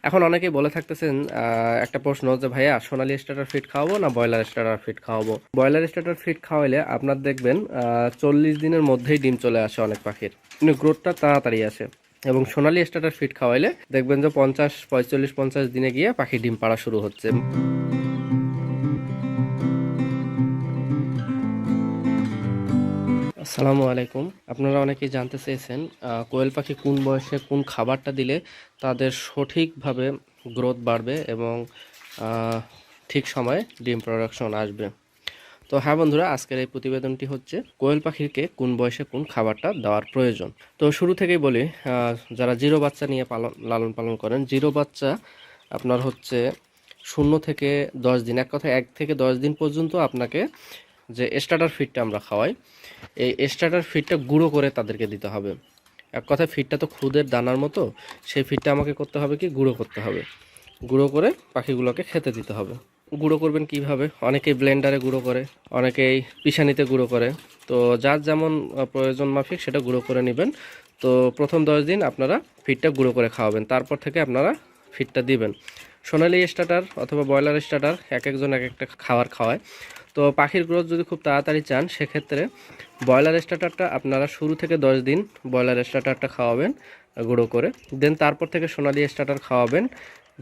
এখন অনেকেই বলে থাকতেছেন একটা প্রশ্ন যে ভাইয়া সোনালী স্টার্টার ফিড খাওয়াবো না ব্রয়লার স্টার্টার ফিড খাওয়াবো। ব্রয়লার স্টার্টার ফিড খাওয়াইলে আপনার দেখবেন 40 দিনের মধ্যেই ডিম চলে আসে অনেক পাখির, কিন্তু গ্রোথটা তাড়াতাড়ি আসে। এবং সোনালী স্টার্টার ফিড খাওয়াইলে দেখবেন যে 50 45 50 দিনে গিয়ে পাখি ডিম পাড়া শুরু হচ্ছে। আসসালামু আলাইকুম। আপনারা অনেকেই জানতে চেয়েছেন কোয়েল পাখি কোন বয়সে কোন খাবারটা দিলে তাদের সঠিকভাবে গ্রোথ বাড়বে এবং ঠিক সময়ে ডিম প্রোডাকশন আসবে। তো হ্যাঁ বন্ধুরা, আজকের এই প্রতিবেদনটি হচ্ছে কোয়েল পাখিকে কোন বয়সে কোন খাবারটা দেওয়ার প্রয়োজন। তো শুরু থেকেই বলি, যারা জিরো বাচ্চা নিয়ে লালন পালন করেন, জিরো বাচ্চা আপনার হচ্ছে 0 থেকে 10 দিন, এক কথায় 1 থেকে 10 দিন পর্যন্ত আপনাকে যে স্টার্টার ফিডটা আমরা খাওয়াই, এই স্টার্টার ফিডটা গুঁড়ো করে তাদেরকে দিতে হবে। এক কথায় ফিডটা তো খুদের দানার মতো, সেই ফিডটা আমাকে করতে হবে কি, গুঁড়ো করতে হবে। গুঁড়ো করে পাখিগুলোকে খেতে দিতে হবে। গুঁড়ো করবেন কিভাবে? অনেকেই ব্লেন্ডারে গুঁড়ো করে, অনেকেই পিষানিতে গুঁড়ো করে। তো যার যেমন প্রয়োজন মাফিক সেটা গুঁড়ো করে নেবেন। তো প্রথম 10 দিন আপনারা ফিডটা গুঁড়ো করে খাওয়াবেন, তারপর থেকে আপনারা ফিডটা দিবেন। সোনালি স্টার্টার অথবা ব্রয়লার স্টার্টার এক একজন এক একটা খাবার খাওয়ায়। তো পাখির গ্রোথ যদি খুব তাড়াতাড়ি চান, সেক্ষেত্রে ব্রয়লার স্টার্টারটা আপনারা শুরু থেকে 10 দিন ব্রয়লার স্টার্টারটা খাওয়াবেন গুঁড়ো করে, দেন তারপর থেকে সোনালি স্টার্টার খাওয়াবেন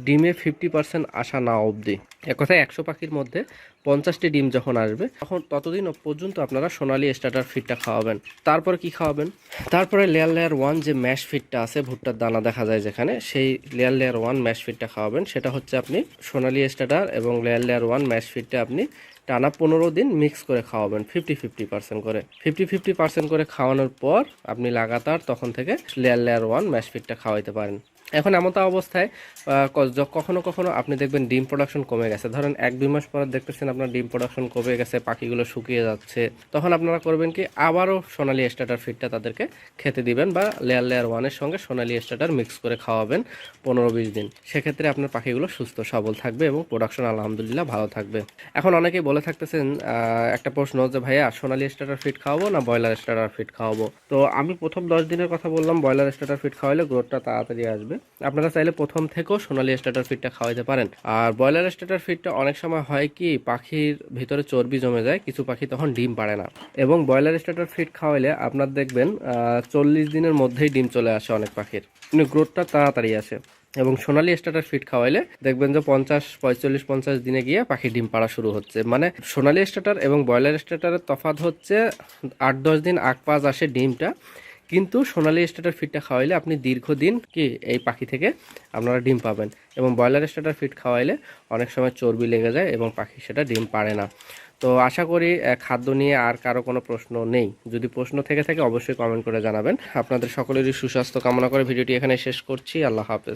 ডিমে 50% আসা না অবধি। এক কথায় 100 পাখির মধ্যে 50টি ডিম যখন আসবে তখন ততদিন পর্যন্ত আপনারা সোনালি স্টার্টার ফিডটা খাওয়াবেন। তারপরে কি খাওয়াবেন? তারপরে লেয়ার 1 যে ম্যাশ ফিডটা আছে, ভুট্টার দানা দেখা যায় যেখানে, সেই লেয়ার 1 ম্যাশ ফিডটা খাওয়াবেন। সেটা হচ্ছে আপনি সোনালি স্টার্টার এবং লেয়ার 1 ম্যাশ ফিডটা আপনি টানা 15 দিন মিক্স করে খাওয়াবেন 50-50% করে। 50-50% করে খাওয়ানোর পর আপনি লাগাতার তখন থেকে লেয়ার 1 ম্যাশ ফিডটা খাওয়াইতে পারেন। এখন এমতা অবস্থায় কখনো কখনো আপনি দেখবেন ডিম প্রোডাকশন কমে গেছে, ধরেন 1-2 মাস পর দেখতেছেন আপনার ডিম প্রোডাকশন কমে গেছে, পাখিগুলো শুকিয়ে যাচ্ছে। তখন আপনারা করবেন কি, আবারও সোনালি স্টার্টার ফিডটা তাদেরকে খেতে দিবেন বা লেয়ার 1-এর সঙ্গে সোনালি স্টার্টার মিক্স করে খাওয়াবেন 15-20 দিন। সেক্ষেত্রে আপনার পাখিগুলো সুস্থ সবল থাকবে এবং প্রোডাকশন আলহামদুলিল্লাহ ভালো থাকবে। এখন অনেকেই বলে থাকতেছেন একটা প্রশ্ন যে ভাইয়া সোনালি স্টার্টার ফিড খাওয়াবো না ব্রয়লার স্টার্টার ফিড খাওয়াবো। তো আমি প্রথম 10 দিনের কথা বললাম, ব্রয়লার স্টার্টার ফিড খাওয়াইলে গ্রোথটা তাড়াতাড়ি আসবে। আপনারা চাইলে প্রথম থেকেও সোনালি স্টার্টার ফিডটা খাওয়াইতে পারেন। আর ব্রয়লার স্টার্টার ফিডটা অনেক সময় হয় কি, পাখির ভিতরে চর্বি জমে যায়, কিছু পাখি তখন ডিম পাড়ে না। এবং ব্রয়লার স্টার্টার ফিড খাওয়াইলে আপনার দেখবেন 40 দিনের মধ্যেই ডিম চলে আসে অনেক পাখির, কিন্তু গ্রোথটা তাড়াতাড়ি আসে। এবং সোনালি স্টার্টার ফিড খাওয়াইলে দেখবেন যে 50 45 50 দিনে গিয়ে পাখি ডিম পাড়া শুরু হচ্ছে। মানে সোনালি স্টার্টার এবং ব্রয়লার স্টার্টারের তফাৎ হচ্ছে 8-10 দিন আগ পাজ আসে ডিমটা, কিন্তু সোনালি স্টার্টার ফিডটা খাওয়াইলে আপনি দীর্ঘদিন কি এই পাখি থেকে আপনারা ডিম পাবেন। এবং ব্রয়লার স্টার্টার ফিড খাওয়াইলে অনেক সময় চর্বি লেগে যায় এবং পাখি সেটা ডিম পাড়ে না। তো আশা করি খাদ্য নিয়ে আর কারো কোনো প্রশ্ন নেই। যদি প্রশ্ন থেকে থাকে অবশ্যই কমেন্ট করে জানাবেন। আপনাদের সকলেরই সুস্বাস্থ্য কামনা করে ভিডিওটি এখানে শেষ করছি। আল্লাহ হাফেজ।